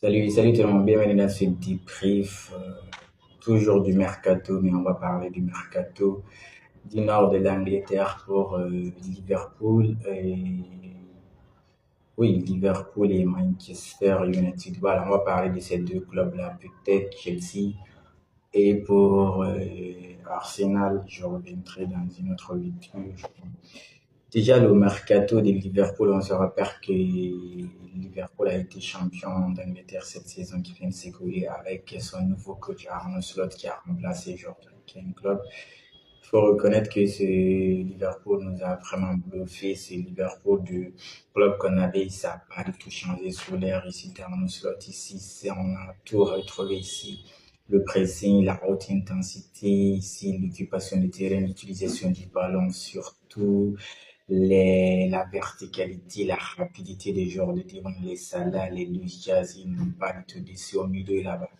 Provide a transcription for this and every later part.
Salut tout le monde, bienvenue dans ce débrief, toujours du mercato, mais on va parler du mercato du nord de l'Angleterre pour Liverpool. Oui, Liverpool et Manchester United. Voilà, on va parler de ces deux clubs-là, peut-être Chelsea. Et pour Arsenal, je reviendrai dans une autre vidéo. Déjà, le mercato de Liverpool, on se rappelle que Liverpool a été champion d'Angleterre cette saison qui vient de s'écouler avec son nouveau coach Arne Slot qui a remplacé Jürgen Klopp. Il faut reconnaître que ce Liverpool nous a vraiment bluffé. C'est Liverpool du club qu'on avait, ça n'a pas du tout changé sous l'ère ici d'Arne Slot. Ici, on a tout retrouvé ici. Le pressing, la haute intensité, ici, l'occupation du terrain, l'utilisation du ballon surtout la verticalité, la rapidité des joueurs de devant, les Salah, les Luis Diaz, ils n'ont pas du tout déçu au milieu là-bas.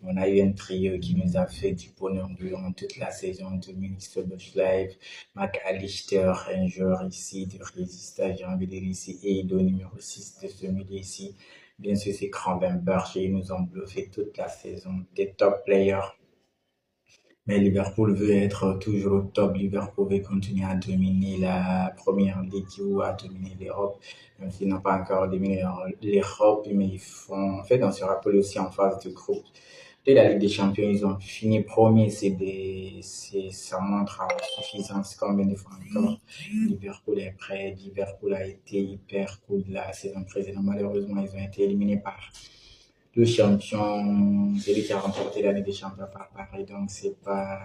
On a eu un trio qui nous a fait du bonheur durant toute la saison. Dominic Soboslai, McAllister, un joueur ici de résistance, j'ai envie de dire ici, et le numéro 6 de ce milieu ici. Bien sûr, c'est Gravenberch, ils nous ont bluffé toute la saison. Des top players. Mais Liverpool veut être toujours au top. Liverpool veut continuer à dominer la première ligue ou à dominer l'Europe. Même s'ils n'ont pas encore dominé l'Europe, mais ils font, en fait, on se rappelle aussi en phase de groupe. De la Ligue des Champions, ils ont fini premier. Ça montre à suffisance combien de fois encore Liverpool est prêt. Liverpool a été hyper cool la saison précédente. Malheureusement, ils ont été éliminés par le champion, celui qui a remporté la Ligue des Champions par Paris, donc c'est pas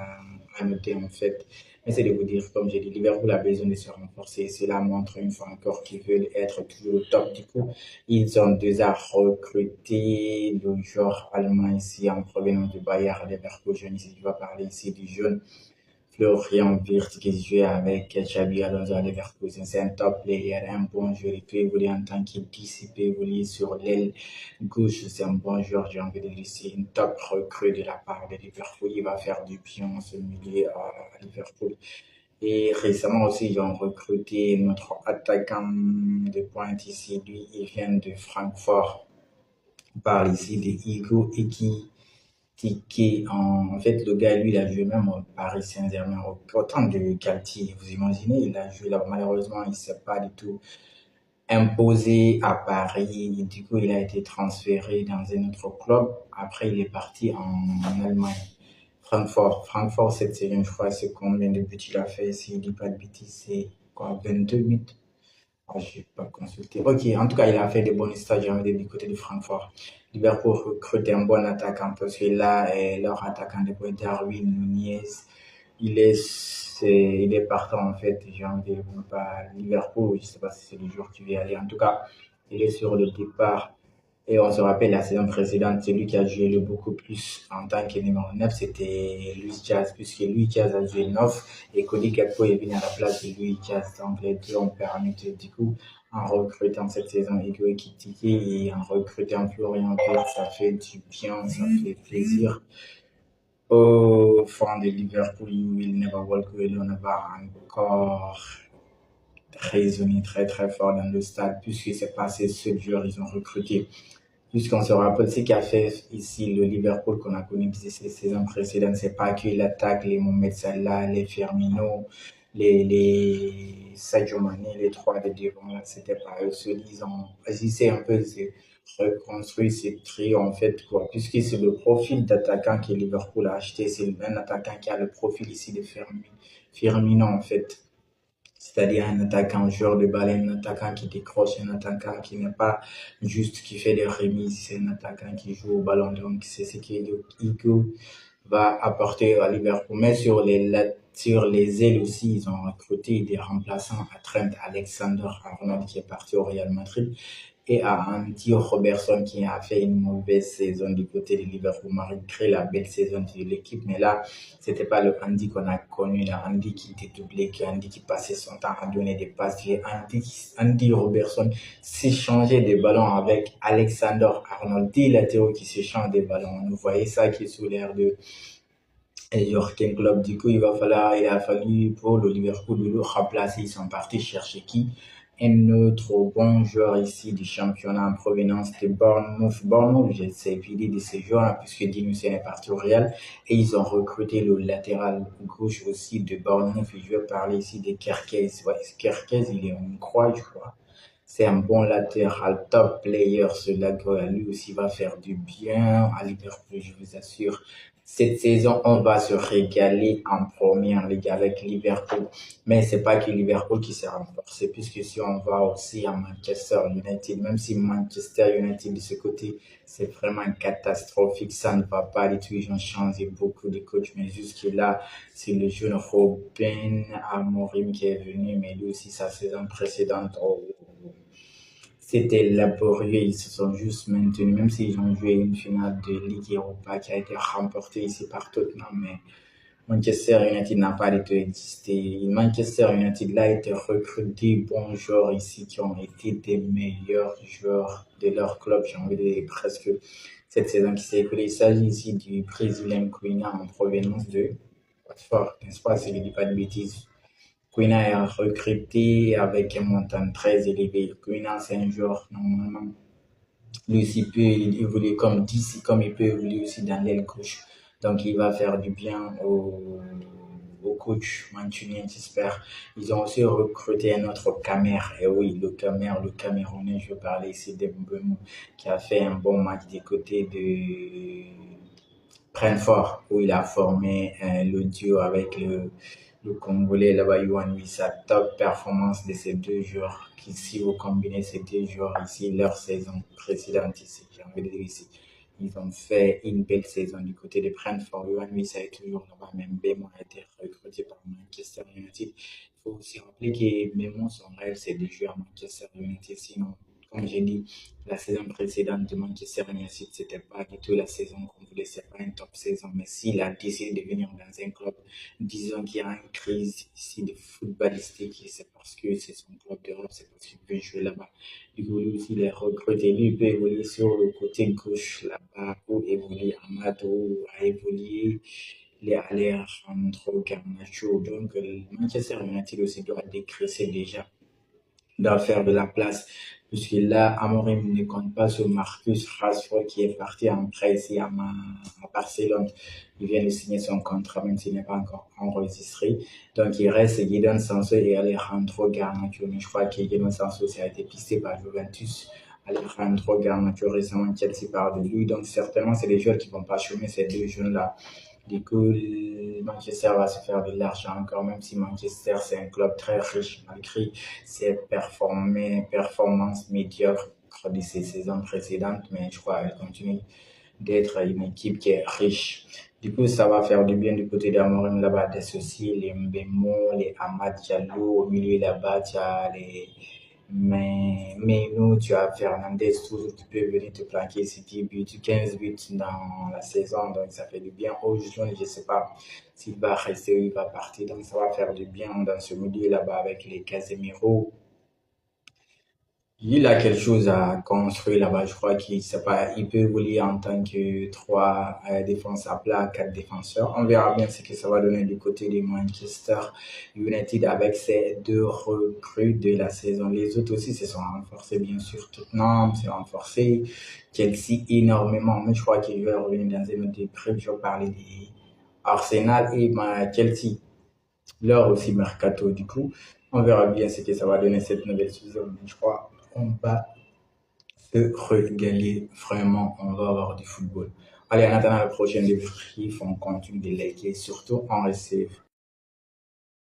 à noter en fait. Mais c'est de vous dire, comme j'ai dit, Liverpool a besoin de se renforcer. Cela montre une fois encore qu'ils veulent être toujours au top. Du coup, ils ont déjà recruté le joueur allemand ici en provenance du Bayer Leverkusen. Ici, je vais parler ici du jeune Florian Wirtz qui joue avec Xabi Alonso à Leverkusen. C'est un top player, un bon joueur. Il peut évoluer en tant qu'il il peut évoluer sur l'aile gauche. C'est un bon joueur, j'ai envie de dire. C'est une top recrue de la part de Liverpool. Il va faire du pion ce milieu à Liverpool. Et récemment aussi, ils ont recruté notre attaquant de pointe ici. Lui, il vient de Francfort. On parle ici de Igo Eki. En fait, le gars, lui, il a joué même au Paris Saint-Germain, autant de Galtier. Vous imaginez, il a joué là. Malheureusement, il ne s'est pas du tout imposé à Paris. Du coup, il a été transféré dans un autre club. Après, il est parti en Allemagne. Francfort, cette saison, je crois, c'est combien de buts il a fait? S'il ne dit pas de bêtises, c'est quoi, 22 buts? Je n'ai pas consulté. Ok, en tout cas, il a fait de bonnes stages du côté de Francfort. Liverpool recrute un bon attaquant parce que là, leur attaquant de pointe, Darwin Nunez, il est partant en fait. J'ai envie de pas Liverpool, je ne sais pas si c'est le jour qui va y aller. En tout cas, il est sur le départ. Et on se rappelle la saison précédente, celui qui a joué le beaucoup plus en tant que numéro 9, c'était Luis Diaz, puisque Luis Diaz a joué 9 et Cody Gakpo est venu à la place de Luis Diaz. Donc les deux ont permis du coup, en recrutant cette saison Ego Ekitike et en recrutant Florian Wirtz, ça fait du bien, ça fait plaisir aux fans de Liverpool. You will never walk alone, va encore résonner très très fort dans le stade, puisque c'est pas ces seuls joueurs ils ont recruté. Puisqu'on se rappelle ce qu'a fait ici le Liverpool qu'on a connu ces saisons précédentes, c'est pas que l'attaque, les Mohamed Salah, les Firmino, les Sadio Mane, les trois de devant, c'était pas eux seuls. Ils ont essayé un peu de reconstruire ce trio en fait, quoi, puisque c'est le profil d'attaquant que Liverpool a acheté, c'est un attaquant qui a le profil ici de Firmino en fait. C'est-à-dire un attaquant, joueur de balle, un attaquant qui décroche, un attaquant qui n'est pas juste qui fait des remises, c'est un attaquant qui joue au ballon. Donc, c'est ce qu'Igo va apporter à Liverpool. Mais sur les ailes aussi, ils ont recruté des remplaçants à Trent Alexander-Arnold qui est parti au Real Madrid et à Andy Robertson qui a fait une mauvaise saison du côté de Liverpool malgré la belle saison de l'équipe. Mais là, c'était pas le Andy qu'on a connu, là, Andy qui était doublé, Andy qui passait son temps à donner des passes. Andy Robertson s'échangeait des ballons avec Alexander Arnold, des latéraux qui s'échangent des ballons. Vous voyez ça qui est sous l'air de Jürgen Klopp. Du coup, il a fallu pour le Liverpool de le remplacer. Ils sont partis chercher qui? Un autre bon joueur ici du championnat en provenance de Bournemouth. Bournemouth, j'ai servi de ces joueurs puisque Dinoussen est parti au Real et ils ont recruté le latéral gauche aussi de Bournemouth. Et je vais parler ici de Kerkez. Ouais, Kerkez, il est en croix, je crois. C'est un bon latéral, top player, ce lui aussi va faire du bien à Liverpool, je vous assure. Cette saison, on va se régaler en première ligue avec Liverpool. Mais c'est pas que Liverpool qui s'est renforcé, puisque si on va aussi à Manchester United, même si Manchester United de ce côté, c'est vraiment catastrophique, ça ne va pas du tout. Ils ont changé beaucoup de coachs, mais jusque-là, c'est le jeune Robin Amorim qui est venu, mais lui aussi, sa saison précédente, c'était laborieux, ils se sont juste maintenus, même s'ils ont joué une finale de Ligue Europa qui a été remportée ici par Tottenham, mais Manchester United n'a pas du tout existé. Manchester United là a été recruté bons joueurs ici qui ont été des meilleurs joueurs de leur club, j'ai envie de dire presque cette saison qui s'est écoulée. Il s'agit ici du Brésilien Cunha en provenance de Watford, n'est-ce pas, si je ne dis pas de bêtises. Quina est recruté avec un montant très élevé. Quina, c'est un joueur, normalement, lui aussi peut évoluer comme 10, comme il peut évoluer aussi dans l'aile gauche. Donc, il va faire du bien au coach mancunien, j'espère. Ils ont aussi recruté un autre Camer. Et oui, le Camerounais, je parlais ici d'Embemou, qui a fait un bon match des côtés de Brentford, où il a formé le duo avec le Congolais là-bas, Yohan Wissa. Top performance de ces deux joueurs. Qui, si vous combinez ces deux joueurs ici, leur saison précédente ici, j'ai envie de dire ici, ils ont fait une belle saison du côté de Brentford. Yohan Wissa est toujours là-bas, même Bemo a été recruté par Manchester United. Il faut aussi rappeler que Memo, son rêve, c'est de jouer à Manchester United. Sinon, comme j'ai dit, la saison précédente de Manchester United, c'était pas du tout la saison qu'on voulait, c'est pas une top saison. Mais s'il a décidé de venir dans un club, disons qu'il y a une crise ici de footballistique, c'est parce que c'est son club d'Europe, c'est parce qu'il veut jouer là-bas. Du coup, lui aussi, il est recruté. Lui, il peut évoluer sur le côté gauche là-bas, où évoluer Amadou, a évolué les Alejandro Garnacho. Donc, Manchester United aussi doit décrescer déjà doit faire de la place. Puisque là, Amorim ne compte pas sur Marcus Rashford qui est parti en prêt ici à Barcelone. Il vient de signer son contrat, même s'il n'est pas encore enregistré. Donc, il reste Jadon Sancho et Alejandro Garnacho. Mais je crois que Jadon Sancho a été pisté par Juventus. Alejandro Garnacho, récemment, Chelsea parle de lui. Donc, certainement, c'est des joueurs qui vont pas chômer ces deux jeunes-là. Du coup, Manchester va se faire de l'argent encore, même si Manchester, c'est un club très riche, malgré ses performances médiocres de ses saisons précédentes, mais je crois qu'elle continue d'être une équipe qui est riche. Du coup, ça va faire du bien du côté d'Amorim là-bas, d'associer les Mbemo, les Amad Diallo, au milieu là-bas, tu as mais nous, tu as Fernandez, toujours, tu peux venir te planquer ici 10 buts, 15 buts dans la saison, donc ça fait du bien. Aujourd'hui, je ne sais pas s'il va rester ou il va partir, donc ça va faire du bien dans ce milieu là-bas avec les Casemiro, il a quelque chose à construire là-bas. Je crois qu'il sait pas, il peut évoluer en tant que trois défenseurs à plat, quatre défenseurs. On verra bien ce que ça va donner du côté de Manchester United avec ces deux recrues de la saison. Les autres aussi se sont renforcés, bien sûr. Tottenham s'est renforcé. Chelsea énormément. Mais je crois qu'il va revenir dans une autre équipe. Je vais parler d'Arsenal et Chelsea. Leur aussi mercato, du coup. On verra bien ce que ça va donner cette nouvelle saison. Mais je crois on va se régaler vraiment, on va avoir du football. Allez, en attendant la prochaine débrief, on continue de liker, surtout en receive.